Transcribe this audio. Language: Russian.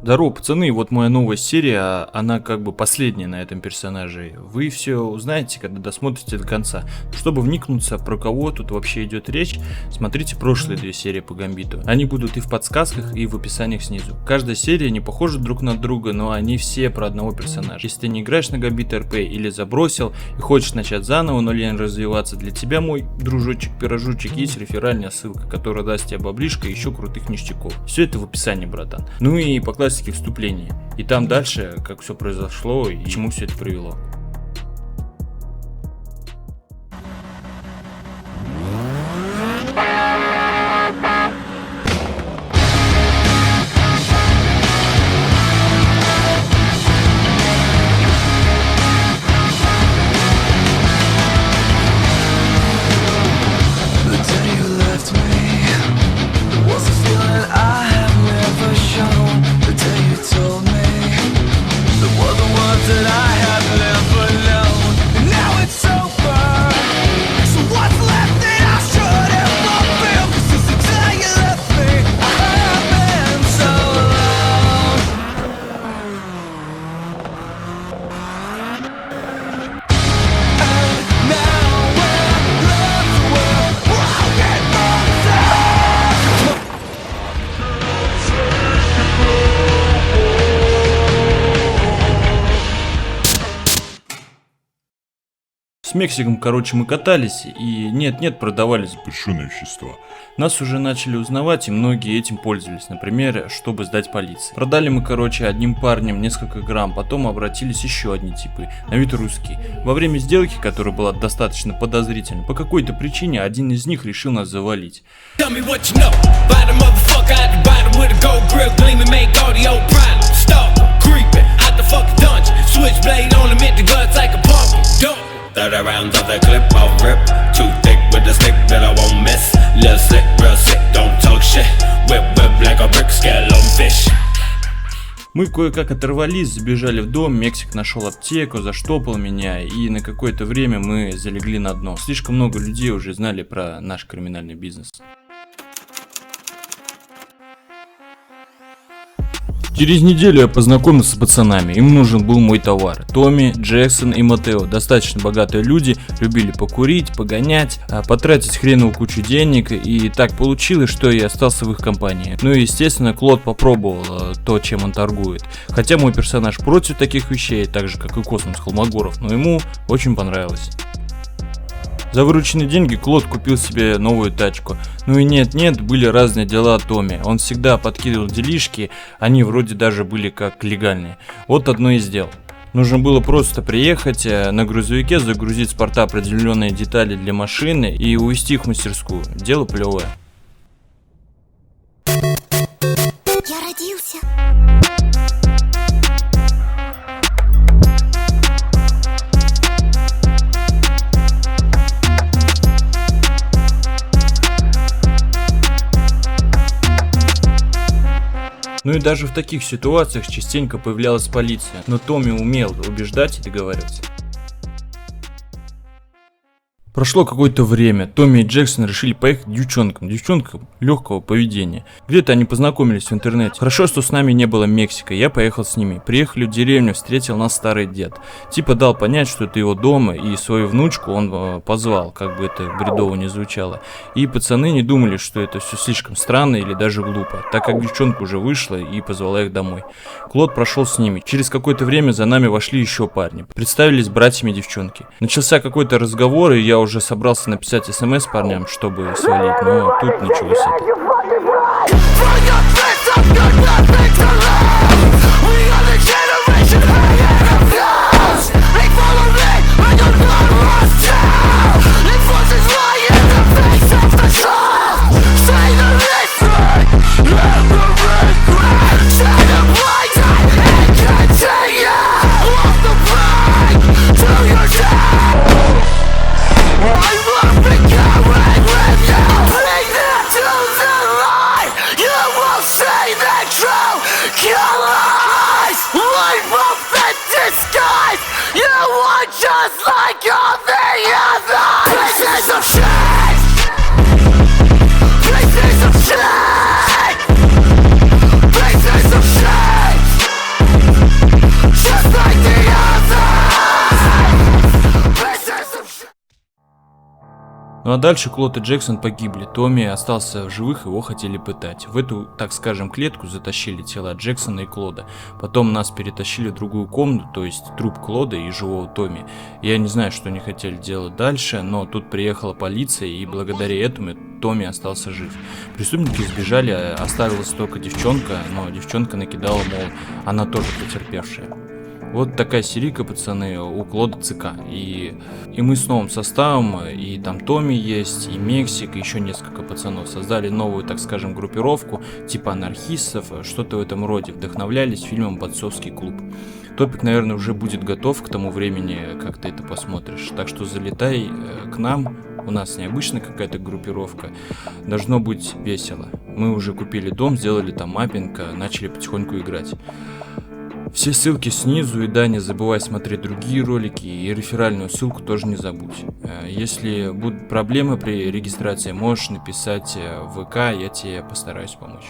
Здорово, пацаны, вот моя новая серия, она как бы последняя на этом персонаже. Вы все узнаете, когда досмотрите до конца. Чтобы вникнуться, про кого тут вообще идет речь, смотрите прошлые две серии по Гамбиту. Они будут и в подсказках, и в описаниях снизу. Каждая серия не похожа друг на друга, но они все про одного персонажа. Если ты не играешь на Гамбит РП или забросил и хочешь начать заново, но лень развиваться, для тебя, мой дружочек-пирожочек, есть реферальная ссылка, которая даст тебе баблишко и еще крутых ништяков. Все это в описании, братан. Ну и по классике вступления. И там дальше, как все произошло и к чему все это привело. С Мексиком, короче, мы катались и нет-нет продавали запрещенные вещества. Нас уже начали узнавать и многие этим пользовались, например, чтобы сдать полиции. Продали мы, короче, одним парнем несколько грамм, потом обратились еще одни типы, на вид русские. Во время сделки, которая была достаточно подозрительной, по какой-то причине один из них решил нас завалить. Rounds of the clip I'll rip. Too thick with the stick that I won't miss. Little slick, real sick, don't talk shit. Whip like a brick, scale on fish. Мы кое-как оторвались, забежали в дом, Мексик нашел аптеку, заштопал меня, и на какое-то время мы залегли на дно. Слишком много людей уже знали про наш криминальный бизнес. Через неделю я познакомился с пацанами, им нужен был мой товар. Томми, Джексон и Матео, достаточно богатые люди, любили покурить, погонять, потратить хреновую кучу денег, и так получилось, что я остался в их компании. Ну и естественно, Клод попробовал то, чем он торгует. Хотя мой персонаж против таких вещей, так же как и Космос Холмогоров, но ему очень понравилось. За вырученные деньги Клод купил себе новую тачку. Ну и нет-нет, были разные дела Томми. Он всегда подкидывал делишки, они вроде даже были как легальные. Вот одно из дел. Нужно было просто приехать на грузовике, загрузить с порта определенные детали для машины и увезти их в мастерскую. Дело плевое. Я родился. Ну и даже в таких ситуациях частенько появлялась полиция, но Томми умел убеждать и договариваться. Прошло какое-то время, Томми и Джексон решили поехать к девчонкам легкого поведения. Где-то они познакомились в интернете. Хорошо, что с нами не было Мексика, я поехал с ними. Приехали в деревню, встретил нас старый дед. Типа дал понять, что это его дома, и свою внучку он позвал, как бы это бредово не звучало. И пацаны не думали, что это все слишком странно или даже глупо, так как девчонка уже вышла и позвала их домой. Клод прошел с ними. Через какое-то время за нами вошли еще парни. Представились братьями девчонки. Начался какой-то разговор, и я уже собрался написать смс парням, чтобы свалить, но тут началось это. Just like all the others. Places of shame. Places of shame. Places of shame. Ну а дальше Клод и Джексон погибли. Томми остался в живых, его хотели пытать. В эту, так скажем, клетку затащили тела Джексона и Клода. Потом нас перетащили в другую комнату, то есть труп Клода и живого Томми. Я не знаю, что они хотели делать дальше, но тут приехала полиция, и благодаря этому Томми остался жив. Преступники сбежали, оставилась только девчонка, но девчонка накидала, мол, она тоже потерпевшая. Вот такая серийка, пацаны, у Клода ЦК. И мы с новым составом, и там Томми есть, и Мексик, и еще несколько пацанов создали новую, так скажем, группировку, типа анархистов, что-то в этом роде. Вдохновлялись фильмом «Бойцовский клуб». Топик, наверное, уже будет готов к тому времени, как ты это посмотришь. Так что залетай к нам. У нас необычная какая-то группировка. Должно быть весело. Мы уже купили дом, сделали там маппинг, начали потихоньку играть. Все ссылки снизу, и да, не забывай смотреть другие ролики, и реферальную ссылку тоже не забудь. Если будут проблемы при регистрации, можешь написать в ВК, я тебе постараюсь помочь.